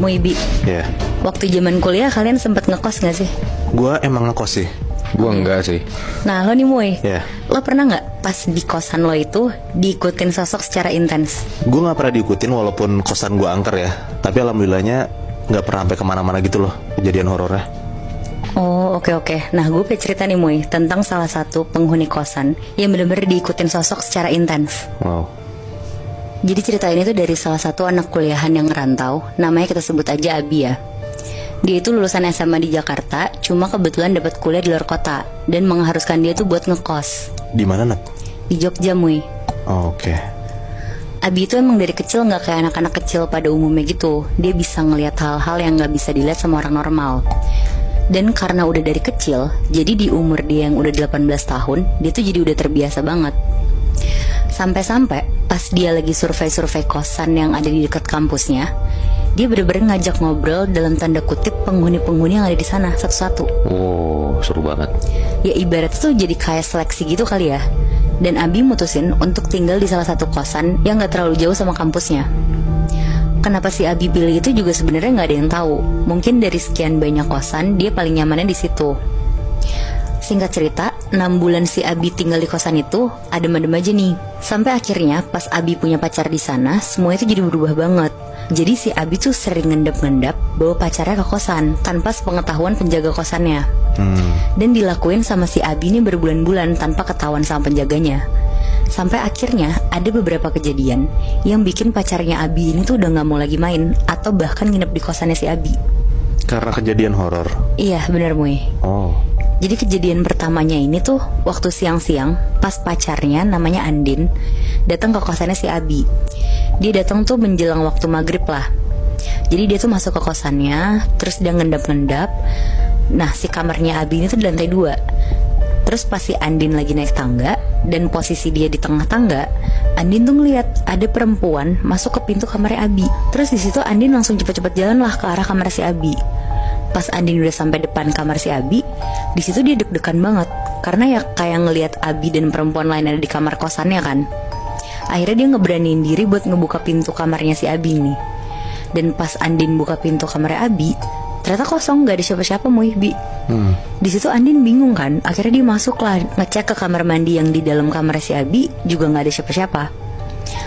Muibi, Ya, waktu zaman kuliah kalian sempet ngekos gak sih? gua emang ngekos sih. Gua enggak sih. Nah lo nih Mui, Ya. lo pernah gak pas di kosan lo itu diikutin sosok secara intens? Gua nggak pernah diikutin walaupun kosan gua angker ya. Tapi alhamdulillahnya nggak pernah sampai kemana-mana gitu loh kejadian horornya. Oh oke. Nah gue pengen cerita nih Mui tentang salah satu penghuni kosan yang bener-bener diikutin sosok secara intens. Wow. Jadi cerita ini tuh dari salah satu anak kuliahan yang ngerantau. Namanya kita sebut aja Abi ya. Dia itu lulusan SMA di Jakarta, cuma kebetulan dapat kuliah di luar kota dan mengharuskan dia tuh buat ngekos Di mana, Nat? di Jogja Mui. Oh, oke. Abi itu emang dari kecil gak kayak anak-anak kecil pada umumnya gitu. Dia bisa ngelihat hal-hal yang gak bisa dilihat sama orang normal. Dan karena udah dari kecil, jadi di umur dia yang udah 18 tahun, dia tuh jadi udah terbiasa banget. Sampai-sampai pas dia lagi survei-survei kosan yang ada di dekat kampusnya, dia bener-bener ngajak ngobrol dalam tanda kutip penghuni-penghuni yang ada di sana satu-satu. Oh, seru banget. Ya ibaratnya tuh jadi kayak seleksi gitu kali ya. Dan Abi mutusin untuk tinggal di salah satu kosan yang gak terlalu jauh sama kampusnya. Kenapa si Abi pilih itu juga sebenarnya gak ada yang tahu. Mungkin dari sekian banyak kosan dia paling nyamannya di situ. Singkat cerita, 6 bulan si Abi tinggal di kosan itu adem-adem aja nih. Sampai akhirnya pas Abi punya pacar di sana, semua itu jadi berubah banget. Jadi si Abi tuh sering ngendap-ngendap bawa pacarnya ke kosan tanpa sepengetahuan penjaga kosannya. Dan dilakuin sama si Abi ini berbulan-bulan tanpa ketahuan sama penjaganya. Sampai akhirnya ada beberapa kejadian yang bikin pacarnya Abi ini tuh udah gak mau lagi main atau bahkan nginep di kosannya si Abi. Karena kejadian horor. Iya bener Mui. Oh. Jadi kejadian pertamanya ini tuh waktu siang-siang pas pacarnya namanya Andin datang ke kosannya si Abi. Dia datang tuh menjelang waktu maghrib lah. Jadi dia tuh masuk ke kosannya, terus dia ngendap-ngendap. Nah si kamarnya Abi ini tuh di lantai 2. Terus pas si Andin lagi naik tangga dan posisi dia di tengah tangga, Andin tuh ngeliat ada perempuan masuk ke pintu kamarnya Abi. Terus di situ Andin langsung cepet-cepet jalan lah ke arah kamar si Abi. Pas Andin udah sampai depan kamar si Abi, di situ dia deg-degan banget karena ya kayak ngelihat Abi dan perempuan lain ada di kamar kosannya kan. Akhirnya dia ngeberaniin diri buat ngebuka pintu kamarnya si Abi nih. Dan pas Andin buka pintu kamarnya Abi, ternyata kosong, gak ada siapa-siapa Muibi. Di situ Andin bingung kan. Akhirnya dia masuk lah, ngecek ke kamar mandi yang di dalam kamar si Abi, juga gak ada siapa-siapa.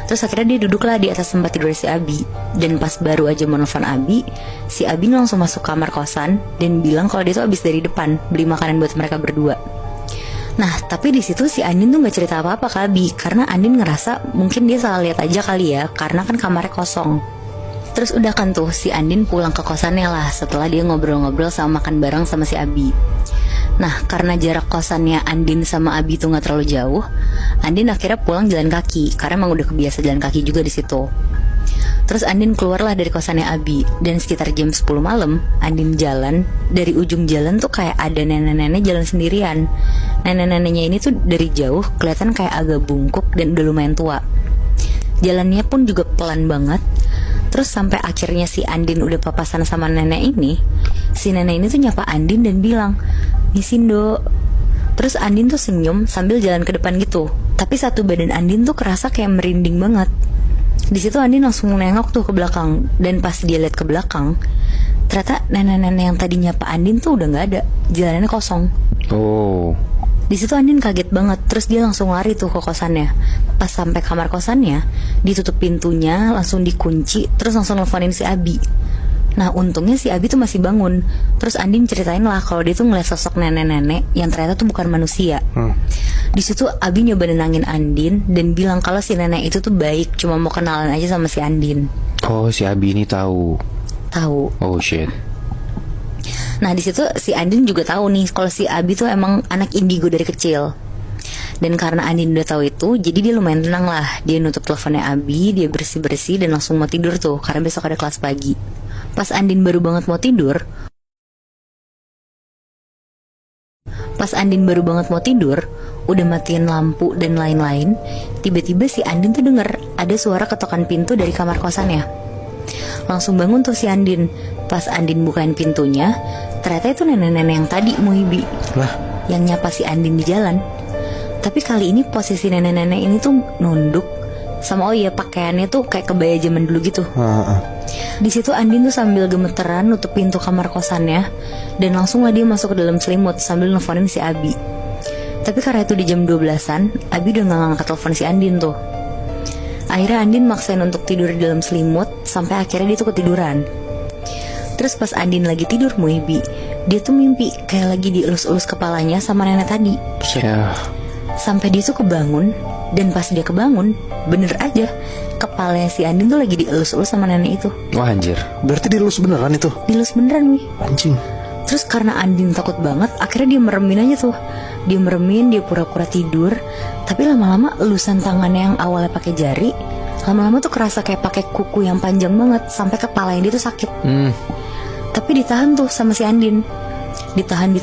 Terus akhirnya dia duduk lah di atas tempat tidur si Abi. Dan pas baru aja mau nelfon Abi, si Abi langsung masuk kamar kosan dan bilang kalau dia tuh abis dari depan beli makanan buat mereka berdua. Nah tapi di situ si Andin tuh gak cerita apa-apa ke Abi karena Andin ngerasa mungkin dia salah lihat aja kali ya, karena kan kamarnya kosong. Terus udah kan tuh si Andin pulang ke kosannya lah setelah dia ngobrol-ngobrol sama makan bareng sama si Abi. Nah karena jarak kosannya Andin sama Abi tuh gak terlalu jauh, Andin akhirnya pulang jalan kaki karena emang udah kebiasa jalan kaki juga di situ. Terus Andin keluarlah dari kosannya Abi dan sekitar jam 10 malam Andin jalan. Dari ujung jalan tuh kayak ada nenek-nenek jalan sendirian. Nenek-neneknya ini tuh dari jauh kelihatan kayak agak bungkuk dan udah lumayan tua. Jalannya pun juga pelan banget. Terus sampai akhirnya si Andin udah papasan sama nenek ini, si nenek ini tuh nyapa Andin dan bilang, "Misin Dok." Terus Andin tuh senyum sambil jalan ke depan gitu. Tapi satu badan Andin tuh kerasa kayak merinding banget. Di situ Andin langsung nengok tuh ke belakang. Dan pas dia lihat ke belakang, ternyata nenek-nenek yang tadi nyapa Andin tuh udah gak ada. Jalannya kosong. Oh. Di situ Andin kaget banget. Terus dia langsung lari tuh ke kosannya. Pas sampai kamar kosannya, ditutup pintunya, langsung dikunci. Terus langsung nelfonin si Abi. Nah untungnya si Abi tuh masih bangun. Terus Andin ceritain lah kalau dia tuh ngeliat sosok nenek-nenek yang ternyata tuh bukan manusia. Di situ Abi nyoba nenangin Andin dan bilang kalau si nenek itu tuh baik, cuma mau kenalan aja sama si Andin. Oh, si Abi ini tahu. Tahu. Oh shit. Nah di situ si Andin juga tahu nih kalau si Abi tuh emang anak indigo dari kecil. Dan karena Andin udah tahu itu, jadi dia lumayan tenang lah. Dia nutup teleponnya Abi, dia bersih-bersih dan langsung mau tidur tuh karena besok ada kelas pagi. Pas Andin baru banget mau tidur, udah matiin lampu dan lain-lain, tiba-tiba si Andin tuh denger ada suara ketokan pintu dari kamar kosannya. Langsung bangun tuh si Andin. Pas Andin bukain pintunya, ternyata itu nenek-nenek yang tadi Muibi Lah, yang nyapa si Andin di jalan. Tapi kali ini posisi nenek-nenek ini tuh nunduk Sama oh iya pakaiannya tuh kayak kebaya zaman dulu gitu. Heeh. Di situ Andin tuh sambil gemeteran nutup pintu kamar kosannya dan langsung lah dia masuk ke dalam selimut sambil nelfonin si Abi. Tapi karena itu di jam 12-an, Abi udah gak ngangkat telepon si Andin tuh. Akhirnya Andin maksain untuk tidur di dalam selimut sampai akhirnya dia tuh ketiduran. Terus pas Andin lagi tidur Muibi, dia tuh mimpi kayak lagi dielus-elus kepalanya sama nenek tadi. Ya. Sampai dia tuh kebangun, dan pas dia kebangun, bener aja kepalanya si Andin tuh lagi dielus-elus sama nenek itu. Wah anjir. Berarti dilus beneran itu? Dielus beneran Wi. Anjing. Terus karena Andin takut banget, akhirnya dia meremin aja tuh. Dia meremin, dia pura-pura tidur. Tapi lama-lama elusan tangannya yang awalnya pakai jari, lama-lama tuh kerasa kayak pakai kuku yang panjang banget, sampai kepalanya dia tuh sakit. Tapi ditahan tuh sama si Andin. Ditahan,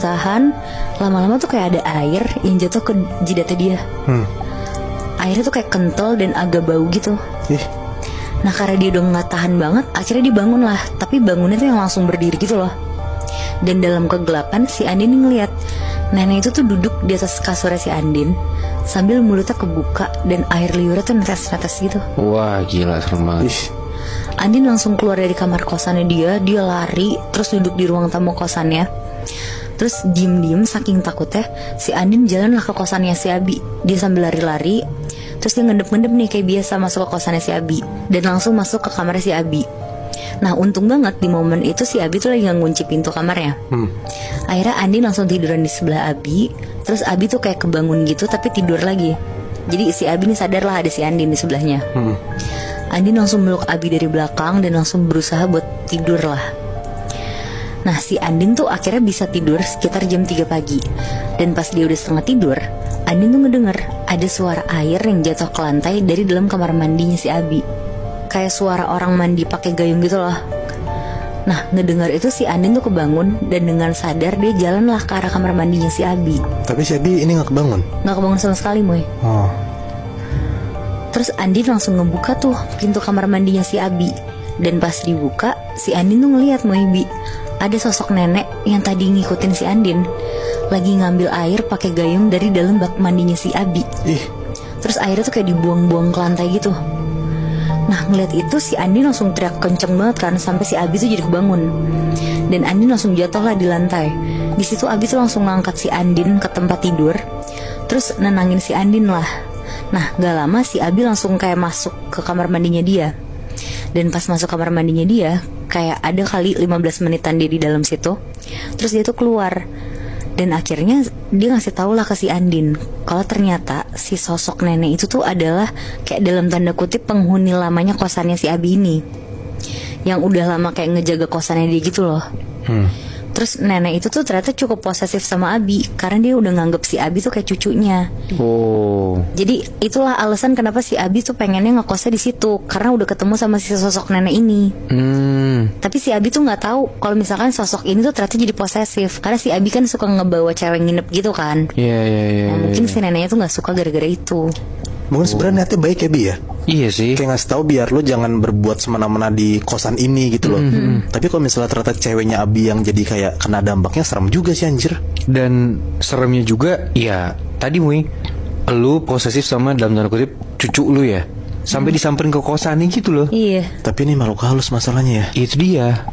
lama-lama tuh kayak ada air yang jatuh ke jidatnya dia. Airnya tuh kayak kental dan agak bau gitu. Ih. Nah karena dia udah gak tahan banget, akhirnya dia bangun lah. Tapi bangunnya tuh yang langsung berdiri gitu loh. Dan dalam kegelapan si Andin ngeliat nenek itu tuh duduk di atas kasurnya si Andin sambil mulutnya kebuka dan air liurnya tuh netes-netes gitu. Wah gila serem banget. Ih. Andin langsung keluar dari kamar kosannya dia lari terus duduk di ruang tamu kosannya. Terus diem-diem saking takutnya si Andin jalanlah ke kosannya si Abi. Dia sambil lari-lari, terus dia ngendep-ngendep nih kayak biasa masuk ke kosannya si Abi dan langsung masuk ke kamarnya si Abi. Nah untung banget di momen itu si Abi tuh lagi ngunci pintu kamarnya. Akhirnya Andin langsung tiduran di sebelah Abi. Terus Abi tuh kayak kebangun gitu tapi tidur lagi. Jadi si Abi nih sadar lah ada si Andin di sebelahnya. Andin langsung meluk Abi dari belakang dan langsung berusaha buat tidur lah. Nah si Andin tuh akhirnya bisa tidur sekitar jam 3 pagi. Dan pas dia udah setengah tidur, Andin tuh ngedenger ada suara air yang jatuh ke lantai dari dalam kamar mandinya si Abi. Kayak suara orang mandi pakai gayung gitu loh. Nah ngedengar itu si Andin tuh kebangun dan dengan sadar dia jalanlah ke arah kamar mandinya si Abi. Tapi si Abi ini gak kebangun? Gak kebangun sama sekali Moy. Oh. Terus Andin langsung ngebuka tuh pintu kamar mandinya si Abi. Dan pas dibuka, si Andin tuh ngeliat Moibi, ada sosok nenek yang tadi ngikutin si Andin lagi ngambil air pakai gayung dari dalam bak mandinya si Abi. Ih. Terus airnya tuh kayak dibuang-buang ke lantai gitu. Nah ngeliat itu si Andin langsung teriak kenceng banget kan sampai si Abi tuh jadi kebangun. Dan Andin langsung jatuh lah di lantai. Di situ Abi tuh langsung ngangkat si Andin ke tempat tidur, terus nenangin si Andin lah. Nah gak lama si Abi langsung kayak masuk ke kamar mandinya dia. Dan pas masuk kamar mandinya dia, kayak ada kali 15 menitan dia di dalam situ. Terus dia tuh keluar. Dan akhirnya dia ngasih tau lah ke si Andin kalau ternyata si sosok nenek itu tuh adalah kayak dalam tanda kutip penghuni lamanya kosannya si Abi ini, yang udah lama kayak ngejaga kosannya dia gitu loh. Terus nenek itu tuh ternyata cukup posesif sama Abi karena dia udah nganggep si Abi tuh kayak cucunya. Oh. Jadi itulah alasan kenapa si Abi tuh pengennya ngekosnya di situ karena udah ketemu sama si sosok nenek ini. Tapi si Abi tuh nggak tahu kalau misalkan sosok ini tuh ternyata jadi posesif karena si Abi kan suka ngebawa cewek nginep gitu kan. Iya. Nah, mungkin si neneknya tuh nggak suka gara-gara itu. Mungkin sebenarnya niatnya baik ya Bi ya. Iya sih. Kayak ngasih tahu biar lo jangan berbuat semena-mena di kosan ini gitu loh. Tapi kalau misalnya ternyata ceweknya Abi yang jadi kayak kena dampaknya, serem juga sih anjir. Dan seremnya juga ya tadi Mui, lu posesif sama dalam tanda kutip cucu lu ya, sampai disamperin ke kosannya gitu loh. Iya. Tapi ini makhluk halus masalahnya ya. Itu dia.